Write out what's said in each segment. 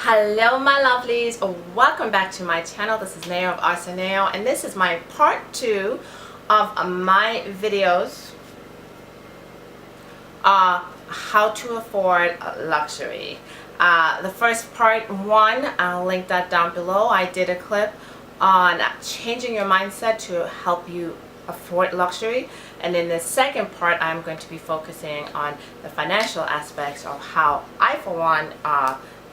Hello my lovelies, welcome back to my channel. This is Neo of Ahhhsoneo, and this is my part 2 of my videos how to afford luxury. The first part 1, I'll link that down below. I did a clip on changing your mindset to help you afford luxury, and in the second part I'm going to be focusing on the financial aspects of how I for one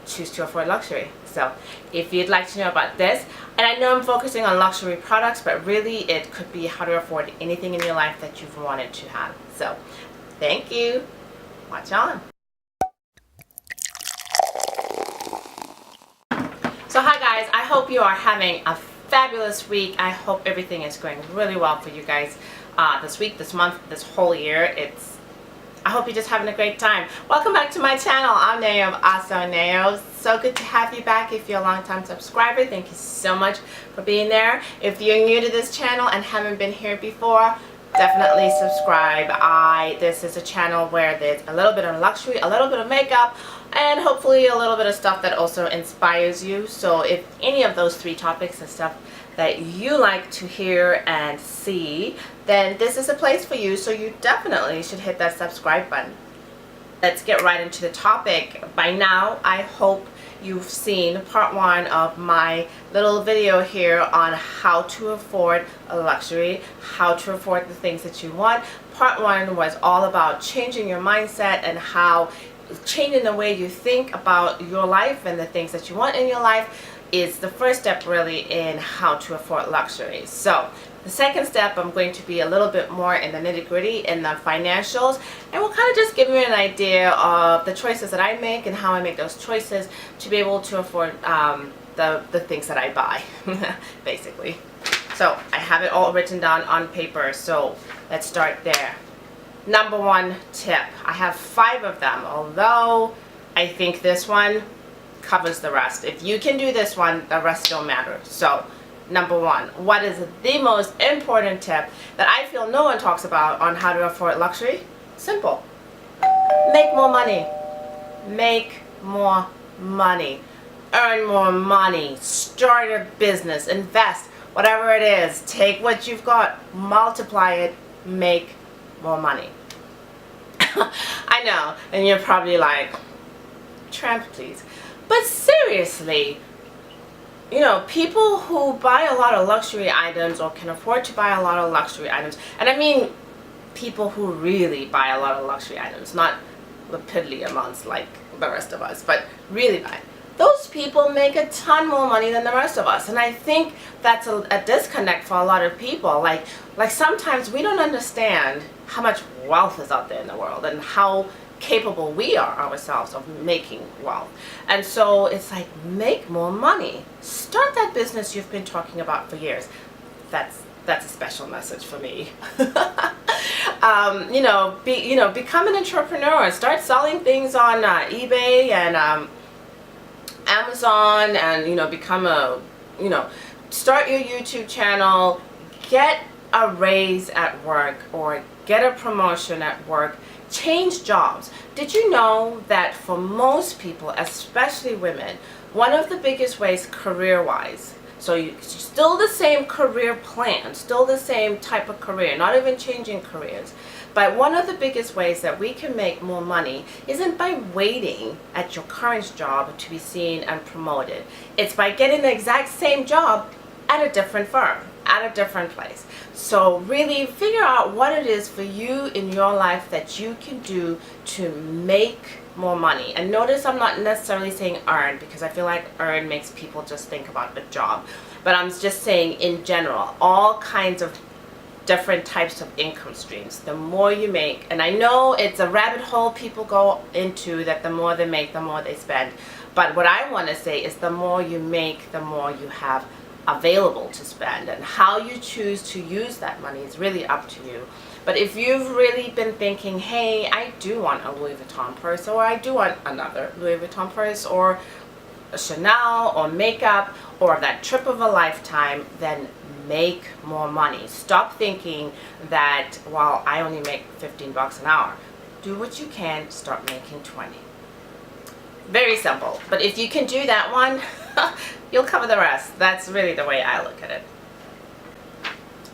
choose to afford luxury. So if you'd like to know about this, and I know I'm focusing on luxury products, but really it could be how to afford anything in your life that you've wanted to have. So thank you. Watch on. So hi guys, I hope you are having a fabulous week. I hope everything is going really well for you guys this week, this month, this whole year. I hope you're just having a great time. Welcome back to my channel. I'm Neo of Ahhhsoneo. So good to have you back. If you're a long-time subscriber, thank you so much for being there. If you're new to this channel and haven't been here before, definitely subscribe. This is a channel where there's a little bit of luxury, a little bit of makeup, and hopefully a little bit of stuff that also inspires you. So if any of those 3 topics and stuff that you like to hear and see, then this is a place for you, so you definitely should hit that subscribe button. Let's get right into the topic. By now, I hope you've seen part 1 of my little video here on how to afford a luxury, how to afford the things that you want. Part 1 was all about changing your mindset and how changing the way you think about your life and the things that you want in your life is the first step really in how to afford luxury. So the second step, I'm going to be a little bit more in the nitty-gritty in the financials, and we'll kind of just give you an idea of the choices that I make and how I make those choices to be able to afford the things that I buy, basically. So I have it all written down on paper, so let's start there. Number 1 tip. I have 5 of them, although I think this one covers the rest. If you can do this one, the rest don't matter. So number 1, what is the most important tip that I feel no one talks about on how to afford luxury? Simple. Make more money. Make more money. Earn more money. Start a business. Invest. Whatever it is. Take what you've got. Multiply it. Make more money. I know. And you're probably like, tramp please. But seriously, you know, people who buy a lot of luxury items or can afford to buy a lot of luxury items, and I mean people who really buy a lot of luxury items, not the piddly amounts like the rest of us, but really buy. Those people make a ton more money than the rest of us, and I think that's a disconnect for a lot of people. Like sometimes we don't understand how much wealth is out there in the world and how capable we are ourselves of making wealth. And so it's like, make more money. Start that business you've been talking about for years. That's a special message for me. Become an entrepreneur. Start selling things on eBay and Amazon, and become start your YouTube channel. Get a raise at work or get a promotion at work. Change jobs. Did you know that for most people, especially women, one of the biggest ways career-wise, so you still the same career plan, still the same type of career, not even changing careers, but one of the biggest ways that we can make more money isn't by waiting at your current job to be seen and promoted. It's by getting the exact same job at a different firm, at a different place. So really figure out what it is for you in your life that you can do to make more money. And notice I'm not necessarily saying earn, because I feel like earn makes people just think about a job. But I'm just saying in general, all kinds of different types of income streams. The more you make, and I know it's a rabbit hole people go into, that the more they make, the more they spend. But what I want to say is the more you make, the more you have available to spend, and how you choose to use that money is really up to you. But if you've really been thinking, hey, I do want a Louis Vuitton purse, or I do want another Louis Vuitton purse, or a Chanel, or makeup, or that trip of a lifetime, then make more money. Stop thinking that, well, I only make $15 an hour. Do what you can, start making 20. Very simple. But if you can do that one, you'll cover the rest. That's really the way I look at it.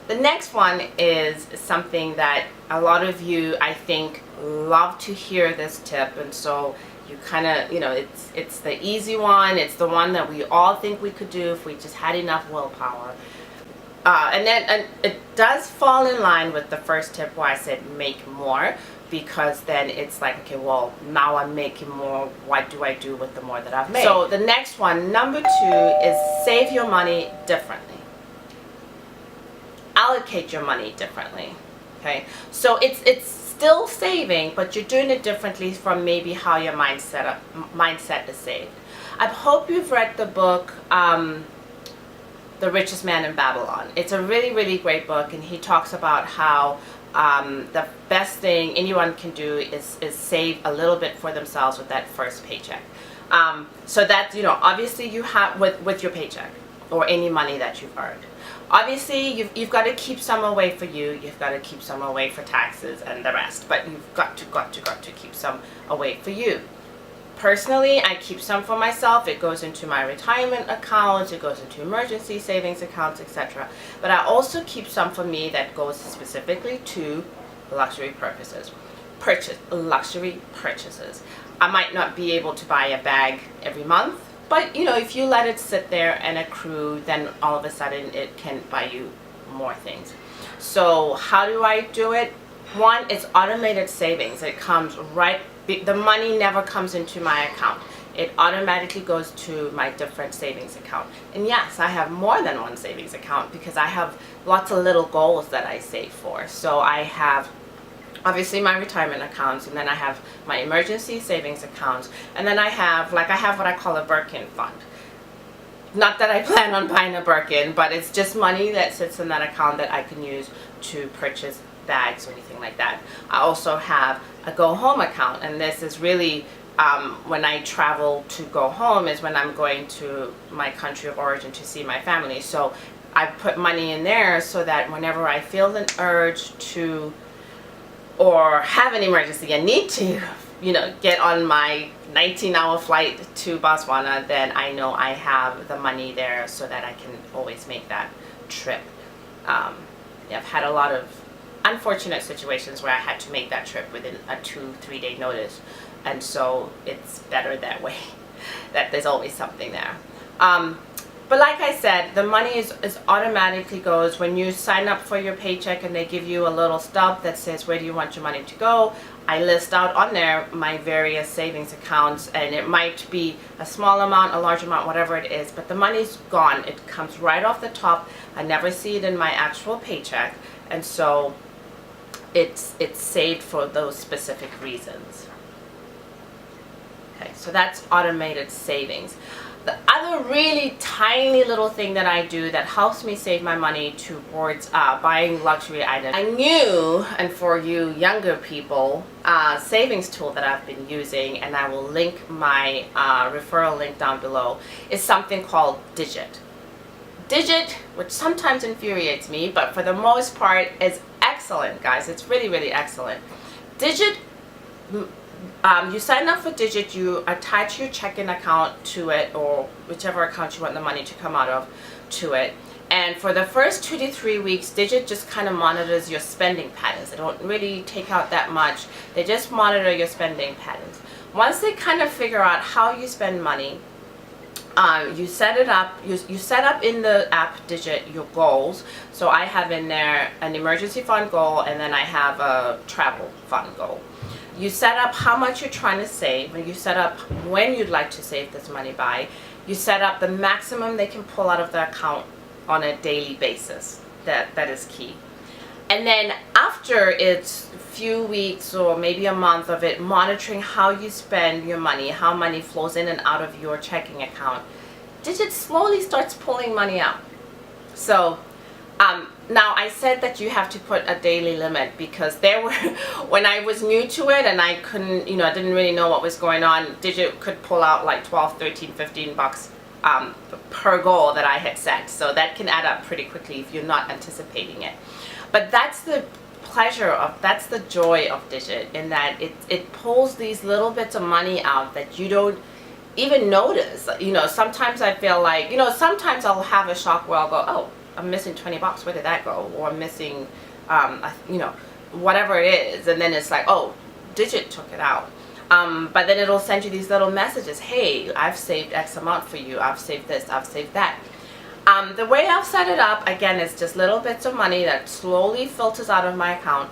The next one is something that a lot of you, I think, love to hear this tip, and so you kind of, you know, it's the easy one. It's the one that we all think we could do if we just had enough willpower. And it does fall in line with the first tip where I said make more, because then it's like, okay, well, now I'm making more. What do I do with the more that I've made? So the next one, number 2, is save your money differently. Allocate your money differently. Okay, so it's still saving, but you're doing it differently from maybe how your mindset is saved. I hope you've read the book The Richest Man in Babylon. It's a really, really great book, and he talks about how the best thing anyone can do is save a little bit for themselves with that first paycheck. So that, you know, obviously you have with your paycheck or any money that you've earned. Obviously you've got to keep some away for you. You've got to keep some away for taxes and the rest. But you've got to keep some away for you. Personally, I keep some for myself. It goes into my retirement accounts, it goes into emergency savings accounts, etc. But I also keep some for me that goes specifically to luxury luxury purchases. I might not be able to buy a bag every month, but you know, if you let it sit there and accrue, then all of a sudden it can buy you more things. So how do I do it? One, it's automated savings. It comes right. The money never comes into my account. It automatically goes to my different savings account. And yes, I have more than one savings account because I have lots of little goals that I save for. So I have obviously my retirement accounts, and then I have my emergency savings accounts, and then I have what I call a Birkin fund. Not that I plan on buying a Birkin, but it's just money that sits in that account that I can use to purchase bags or anything like that. I also have a go home account, and this is really when I travel to go home is when I'm going to my country of origin to see my family. So I put money in there so that whenever I feel an urge to, or have an emergency and need to, you know, get on my 19-hour flight to Botswana, then I know I have the money there so that I can always make that trip. Yeah, I've had a lot of unfortunate situations where I had to make that trip within a 2-3 day notice, and so it's better that way, that there's always something there. But like I said, the money is automatically goes when you sign up for your paycheck, and they give you a little stub that says where do you want your money to go. I list out on there my various savings accounts, and it might be a small amount, a large amount, whatever it is, but the money's gone. It comes right off the top. I never see it in my actual paycheck, and so it's saved for those specific reasons. Okay, so that's automated savings. The other really tiny little thing that I do that helps me save my money towards buying luxury items, a new, and for you younger people, savings tool that I've been using, and I will link my referral link down below, is something called Digit. Digit, which sometimes infuriates me, but for the most part is excellent, guys. It's really, really excellent. Digit, you sign up for Digit, you attach your checking account to it, or whichever account you want the money to come out of to it, and for the first 2 to 3 weeks, Digit just kind of monitors your spending patterns. They don't really take out that much. They just monitor your spending patterns. Once they kind of figure out how you spend money, you set it up, you set up in the app Digit your goals. So I have in there an emergency fund goal, and then I have a travel fund goal. You set up how much you're trying to save, and you set up when you'd like to save this money by. You set up the maximum they can pull out of the account on a daily basis. That is key. And then after it's a few weeks or maybe a month of it monitoring how you spend your money, how money flows in and out of your checking account, Digit slowly starts pulling money out. So now I said that you have to put a daily limit, because there were, when I was new to it and I couldn't, you know, I didn't really know what was going on, Digit could pull out like 12, 13, 15 bucks per goal that I had set. So that can add up pretty quickly if you're not anticipating it. But that's the pleasure of, that's the joy of Digit, in that it pulls these little bits of money out that you don't even notice. Sometimes I feel like, sometimes I'll have a shock where I'll go, oh, I'm missing 20 bucks. Where did that go? Or I'm missing, whatever it is. And then it's like, oh, Digit took it out. But then it'll send you these little messages. Hey, I've saved X amount for you. I've saved this. I've saved that. The way I've set it up, again, is just little bits of money that slowly filters out of my account.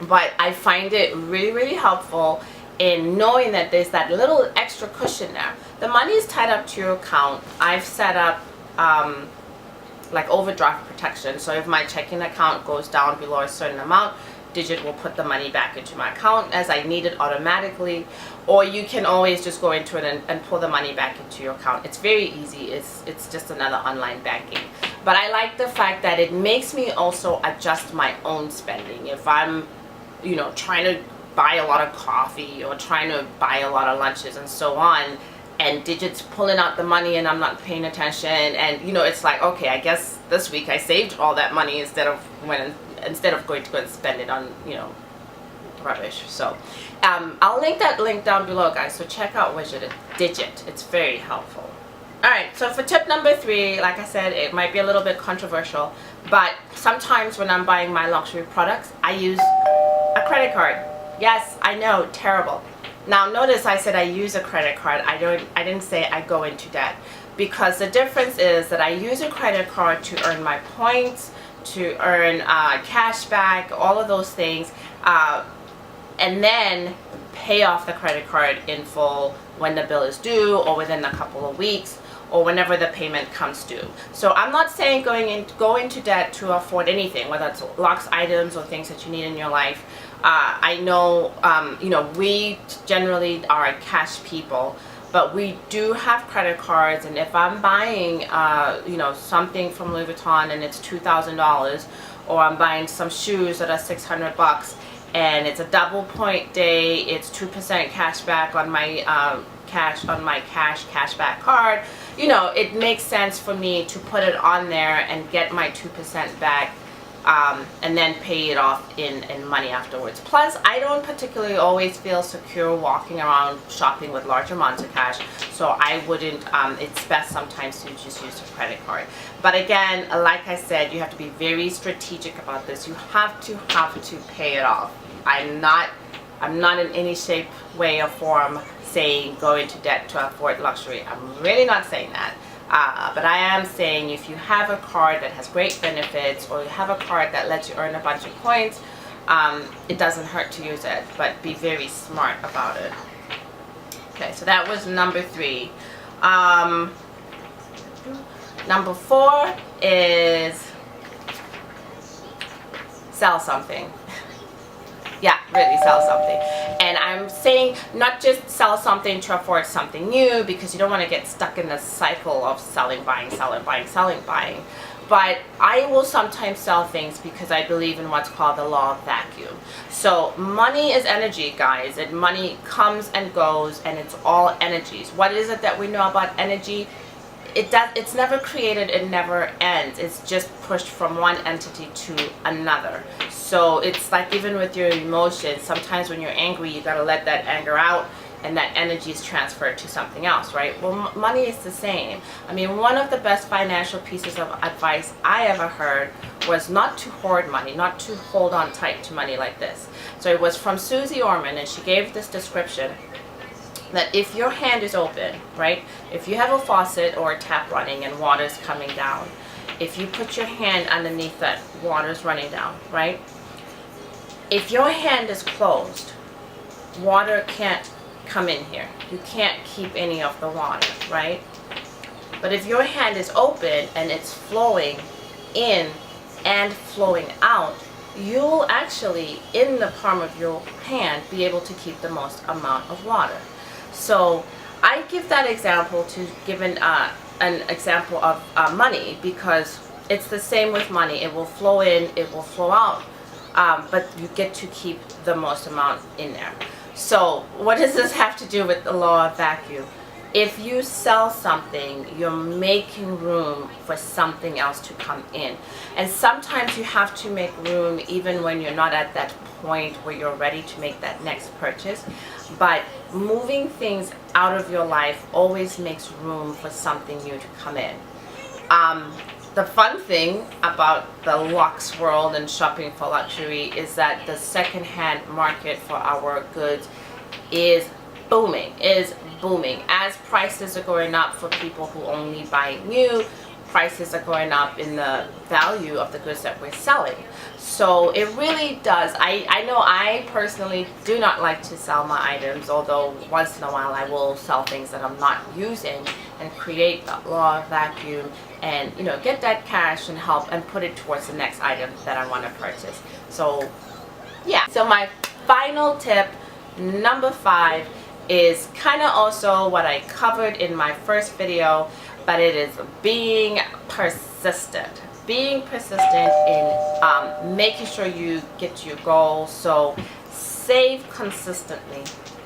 But I find it really, really helpful in knowing that there's that little extra cushion there. The money is tied up to your account. I've set up like overdraft protection. So if my checking account goes down below a certain amount, Digit will put the money back into my account as I need it automatically. Or you can always just go into it and pull the money back into your account. It's very easy. It's just another online banking. But I like the fact that it makes me also adjust my own spending. If I'm, trying to buy a lot of coffee or trying to buy a lot of lunches and so on, and Digit's pulling out the money and I'm not paying attention, and it's like, okay, I guess this week I saved all that money instead of going to go and spend it on rubbish. So I'll link that link down below, guys, so check out Digit. It's very helpful. Alright, so for tip number 3, like I said, it might be a little bit controversial, but sometimes when I'm buying my luxury products, I use a credit card. Yes, I know, terrible. Now notice I said I use a credit card. I didn't say I go into debt, because the difference is that I use a credit card to earn my points, to earn cash back, all of those things, and then pay off the credit card in full when the bill is due, or within a couple of weeks, or whenever the payment comes due. So I'm not saying go into debt to afford anything, whether it's luxe items or things that you need in your life. I know, we generally are cash people, but we do have credit cards, and if I'm buying, something from Louis Vuitton and it's $2,000, or I'm buying some shoes that are 600 bucks, and it's a double point day, it's 2% cash back on my cashback card, it makes sense for me to put it on there and get my 2% back, and then pay it off in money afterwards. Plus, I don't particularly always feel secure walking around shopping with large amounts of cash, so I wouldn't, it's best sometimes to just use a credit card. But again, like I said, you have to be very strategic about this. You have to pay it off. I'm not in any shape, way, or form saying go into debt to afford luxury. I'm really not saying that. But I am saying if you have a card that has great benefits, or you have a card that lets you earn a bunch of points, it doesn't hurt to use it, but be very smart about it. Okay, so that was number 3. Number 4 is sell something. Yeah, really sell something. And I'm saying not just sell something to afford something new, because you don't want to get stuck in the cycle of selling, buying, selling, buying, selling, buying. But I will sometimes sell things because I believe in what's called the law of vacuum. So money is energy, guys, and money comes and goes, and it's all energies. What is it that we know about energy? It's never created, it never ends. It's just pushed from one entity to another. So it's like even with your emotions, sometimes when you're angry, you gotta let that anger out, and that energy is transferred to something else, right? Well, money is the same. I mean, one of the best financial pieces of advice I ever heard was not to hoard money, not to hold on tight to money like this. So it was from Susie Orman, and she gave this description that if your hand is open, right, if you have a faucet or a tap running and water's coming down, if you put your hand underneath that, water's running down, right? If your hand is closed, water can't come in here. You can't keep any of the water, right? But if your hand is open and it's flowing in and flowing out, you'll actually, in the palm of your hand, be able to keep the most amount of water. So I give that example to give an example of money, because it's the same with money. It will flow in, it will flow out, but you get to keep the most amount in there. So what does this have to do with the law of vacuum? if you sell something, you're making room for something else to come in. And sometimes you have to make room even when you're not at that point where you're ready to make that next purchase. But moving things out of your life always makes room for something new to come in. The fun thing about the luxe world and shopping for luxury is that the secondhand market for our goods is booming. As prices are going up for people who only buy new, prices are going up in the value of the goods that we're selling. So it really does. I know I personally do not like to sell my items, although once in a while I will sell things that I'm not using and create that law of vacuum and, you know, get that cash and help and put it towards the next item that I want to purchase. So yeah, so my final tip, number 5, is kind of also what I covered in my first video, but it is being persistent. Being persistent in making sure you get to your goal. So save consistently,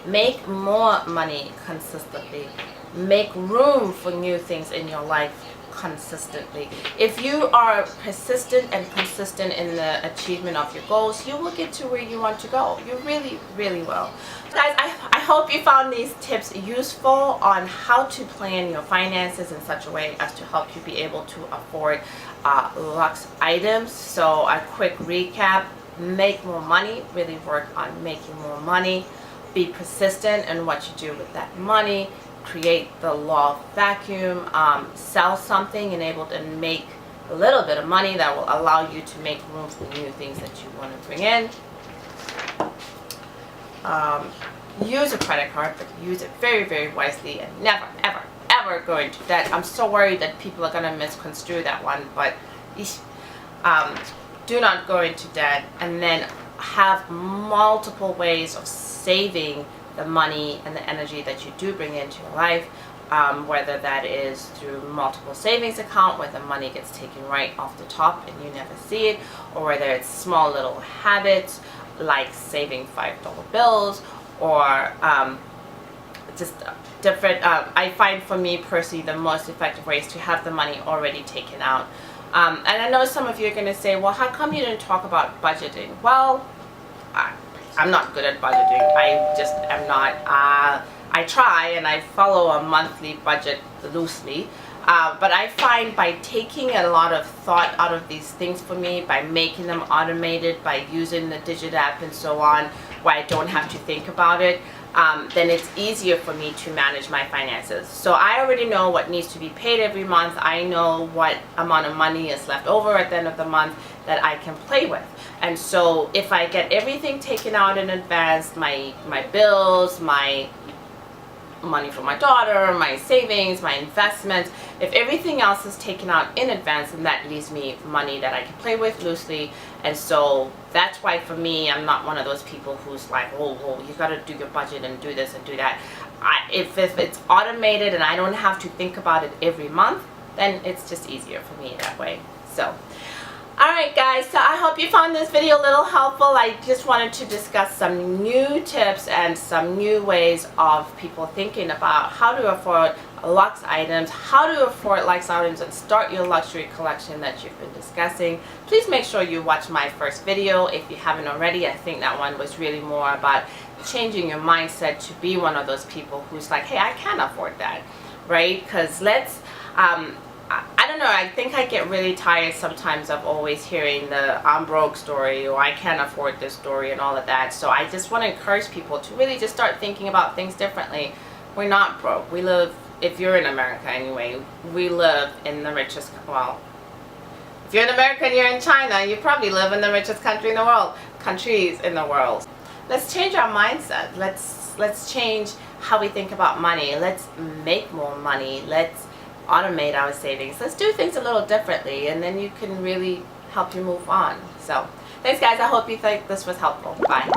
make more money consistently, make room for new things in your life consistently. If you are persistent and consistent in the achievement of your goals, you will get to where you want to go. You really, really will. Guys, I hope you found these tips useful on how to plan your finances in such a way as to help you be able to afford luxe items. So a quick recap: make more money, really work on making more money, be persistent in what you do with that money, create the law of vacuum, sell something and able to make a little bit of money that will allow you to make room for new things that you want to bring in. Use a credit card, but use it very, very wisely, and never, ever, ever go into debt. I'm so worried that people are going to misconstrue that one, but do not go into debt, and then have multiple ways of saving the money and the energy that you do bring into your life, whether that is through multiple savings account where the money gets taken right off the top and you never see it, or whether it's small little habits like saving $5 bills, or just different. I find for me personally the most effective way is to have the money already taken out. And I know some of you are going to say, well, how come you didn't talk about budgeting? Well, I'm not good at budgeting. I just am not. I try and I follow a monthly budget loosely. But I find by taking a lot of thought out of these things for me, by making them automated, by using the Digit app and so on, where I don't have to think about it, then it's easier for me to manage my finances. So I already know what needs to be paid every month. I know what amount of money is left over at the end of the month that I can play with. And so if I get everything taken out in advance, my bills, my money for my daughter, my savings, my investments, if everything else is taken out in advance, then that leaves me money that I can play with loosely. And so that's why for me, I'm not one of those people who's like, oh, you got to do your budget and do this and do that. If it's automated and I don't have to think about it every month, then it's just easier for me that way. So alright guys, so I hope you found this video a little helpful. I just wanted to discuss some new tips and some new ways of people thinking about how to afford luxe items, how to afford luxe items and start your luxury collection that you've been discussing. Please make sure you watch my first video if you haven't already. I think that one was really more about changing your mindset to be one of those people who's like, hey, I can afford that, right? Because I don't know, I think I get really tired sometimes of always hearing the I'm broke story or I can't afford this story and all of that. So I just want to encourage people to really just start thinking about things differently. We're not broke. We live, if you're in America anyway, we live in the richest, well, if you're in America and you're in China, you probably live in the richest countries in the world. Let's change our mindset. Let's change how we think about money. Let's make more money. Let's automate our savings. Let's do things a little differently, and then you can really help you move on. So thanks guys, I hope you think this was helpful. Bye.